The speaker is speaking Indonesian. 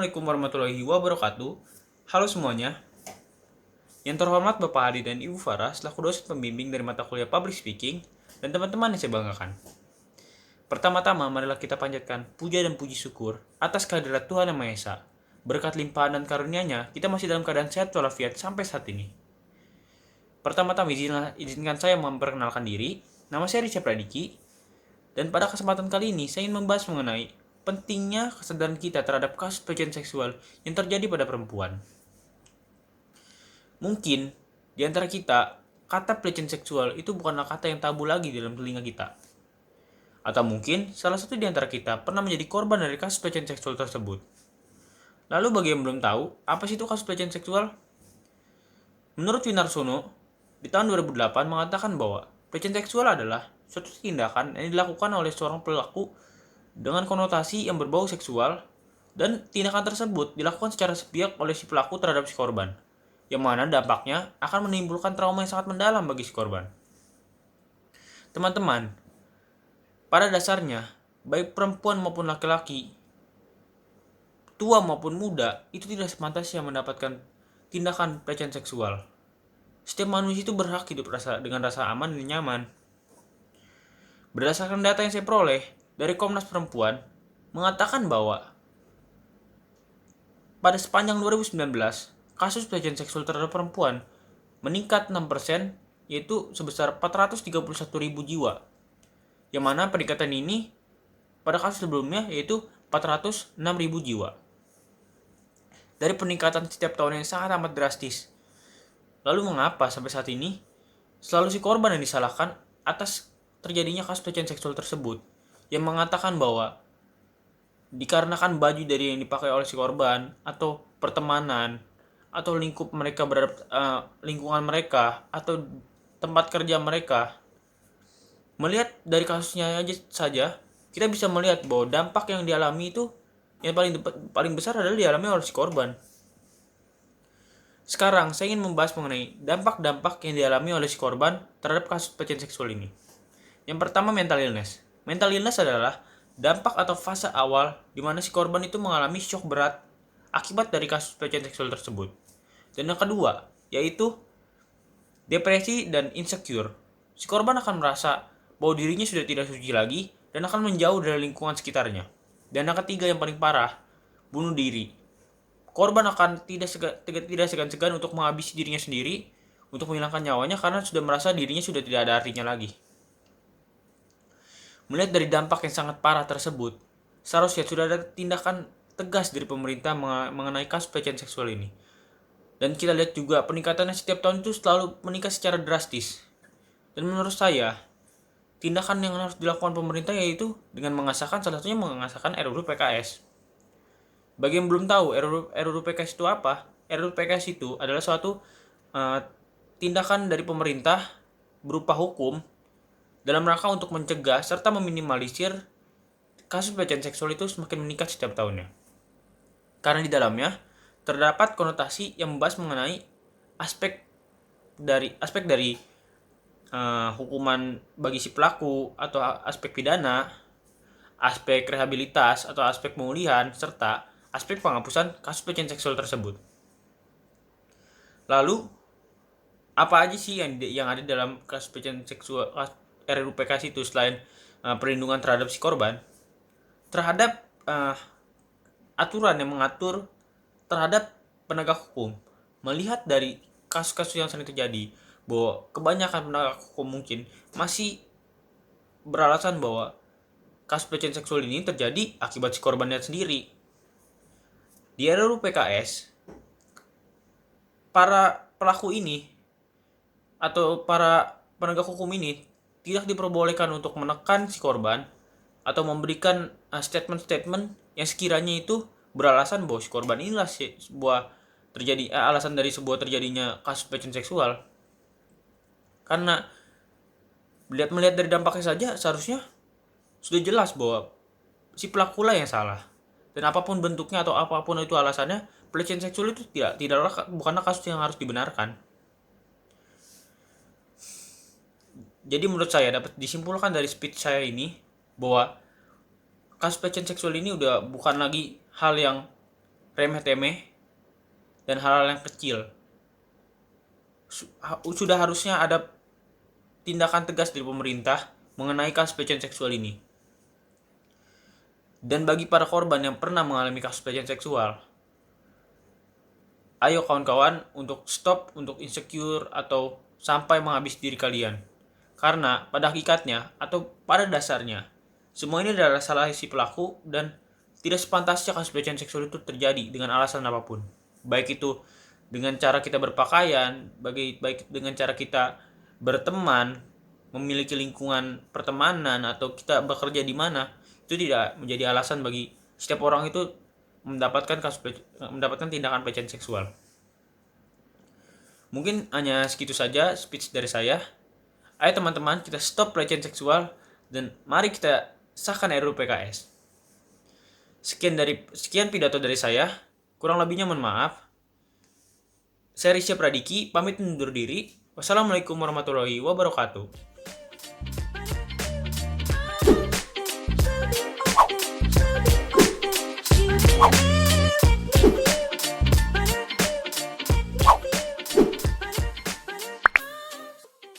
Assalamualaikum warahmatullahi wabarakatuh. Halo semuanya. Yang terhormat Bapak Hadi dan Ibu Farah selaku dosen pembimbing dari mata kuliah Public Speaking dan teman-teman yang saya banggakan. Pertama-tama, marilah kita panjatkan puja dan puji syukur atas kehadirat Tuhan Yang Maha Esa. Berkat limpahan dan karunia-Nya, kita masih dalam keadaan sehat walafiat sampai saat ini. Pertama-tama, izinkan saya memperkenalkan diri. Nama saya Richa Pradiki, dan pada kesempatan kali ini saya ingin membahas mengenai pentingnya kesadaran kita terhadap kasus pelecehan seksual yang terjadi pada perempuan. Mungkin di antara kita, kata pelecehan seksual itu bukanlah kata yang tabu lagi dalam telinga kita. Atau mungkin salah satu di antara kita pernah menjadi korban dari kasus pelecehan seksual tersebut. Lalu bagi yang belum tahu, apa sih itu kasus pelecehan seksual? Menurut Winarsono, di tahun 2008 mengatakan bahwa pelecehan seksual adalah suatu tindakan yang dilakukan oleh seorang pelaku dengan konotasi yang berbau seksual, dan tindakan tersebut dilakukan secara sepihak oleh si pelaku terhadap si korban, yang mana dampaknya akan menimbulkan trauma yang sangat mendalam bagi si korban. Teman-teman, pada dasarnya, baik perempuan maupun laki-laki, tua maupun muda, itu tidak sepantasnya mendapatkan tindakan pelecehan seksual. Setiap manusia itu berhak hidup dengan rasa aman dan nyaman. Berdasarkan data yang saya peroleh dari Komnas Perempuan, mengatakan bahwa pada sepanjang 2019, kasus pelecehan seksual terhadap perempuan meningkat 6%, yaitu sebesar 431.000 jiwa. Yang mana peningkatan ini pada kasus sebelumnya yaitu 406.000 jiwa. Dari peningkatan setiap tahun yang sangat amat drastis. Lalu mengapa sampai saat ini selalu si korban yang disalahkan atas terjadinya kasus pelecehan seksual tersebut? Yang mengatakan bahwa dikarenakan baju dari yang dipakai oleh si korban, atau pertemanan, atau lingkup mereka lingkungan mereka, atau tempat kerja mereka. Melihat dari kasusnya aja saja, kita bisa melihat bahwa dampak yang dialami itu yang paling besar adalah dialami oleh si korban. Sekarang saya ingin membahas mengenai dampak-dampak yang dialami oleh si korban terhadap kasus pelecehan seksual ini. Yang pertama, mental illness. Mental illness adalah dampak atau fase awal di mana si korban itu mengalami shock berat akibat dari kasus pelecehan seksual tersebut. Dan yang kedua, yaitu depresi dan insecure. Si korban akan merasa bahwa dirinya sudah tidak suci lagi dan akan menjauh dari lingkungan sekitarnya. Dan yang ketiga yang paling parah, bunuh diri. Korban akan tidak segan-segan untuk menghabisi dirinya sendiri untuk menghilangkan nyawanya karena sudah merasa dirinya sudah tidak ada artinya lagi. Melihat dari dampak yang sangat parah tersebut, seharusnya sudah ada tindakan tegas dari pemerintah mengenai kasus pelecehan seksual ini. Dan kita lihat juga peningkatannya setiap tahun itu selalu meningkat secara drastis. Dan menurut saya, tindakan yang harus dilakukan pemerintah yaitu dengan mengesahkan, salah satunya mengesahkan RUU PKS. Bagi yang belum tahu RUU PKS itu apa? RUU PKS itu adalah suatu tindakan dari pemerintah berupa hukum dalam rangka untuk mencegah serta meminimalisir kasus pelecehan seksual itu semakin meningkat setiap tahunnya. Karena di dalamnya terdapat konotasi yang membahas mengenai aspek dari hukuman bagi si pelaku atau aspek pidana, aspek rehabilitas atau aspek pemulihan, serta aspek penghapusan kasus pelecehan seksual tersebut. Lalu apa aja sih yang ada dalam kasus pelecehan seksual RUU PKS itu selain perlindungan terhadap si korban, terhadap aturan yang mengatur terhadap penegak hukum. Melihat dari kasus-kasus yang sering terjadi, bahwa kebanyakan penegak hukum mungkin masih beralasan bahwa kasus pelecehan seksual ini terjadi akibat si korbannya sendiri. Di RUU PKS, para pelaku ini atau para penegak hukum ini tidak diperbolehkan untuk menekan si korban atau memberikan statement-statement yang sekiranya itu beralasan bahwa si korban inilah alasan dari sebuah terjadinya kasus pelecehan seksual. Karena melihat dari dampaknya saja seharusnya sudah jelas bahwa si pelaku lah yang salah. Dan apapun bentuknya atau apapun itu alasannya, pelecehan seksual itu bukanlah kasus yang harus dibenarkan. Jadi menurut saya dapat disimpulkan dari speech saya ini bahwa kasus pelecehan seksual ini udah bukan lagi hal yang remeh-temeh dan hal-hal yang kecil. Sudah harusnya ada tindakan tegas dari pemerintah mengenai kasus pelecehan seksual ini. Dan bagi para korban yang pernah mengalami kasus pelecehan seksual, ayo kawan-kawan untuk stop untuk insecure atau sampai menghabis diri kalian. Karena pada hakikatnya atau pada dasarnya, semua ini adalah salah si pelaku dan tidak sepantasnya kasus pelecehan seksual itu terjadi dengan alasan apapun. Baik itu dengan cara kita berpakaian, baik dengan cara kita berteman, memiliki lingkungan pertemanan, atau kita bekerja di mana, itu tidak menjadi alasan bagi setiap orang itu mendapatkan tindakan pelecehan seksual. Mungkin hanya segitu saja speech dari saya. Ayo teman-teman, kita stop pelecehan seksual dan mari kita sahkan RUU PKS. Sekian pidato dari saya. Kurang lebihnya mohon maaf. Saya Risya Pradiki, pamit undur diri. Wassalamualaikum warahmatullahi wabarakatuh.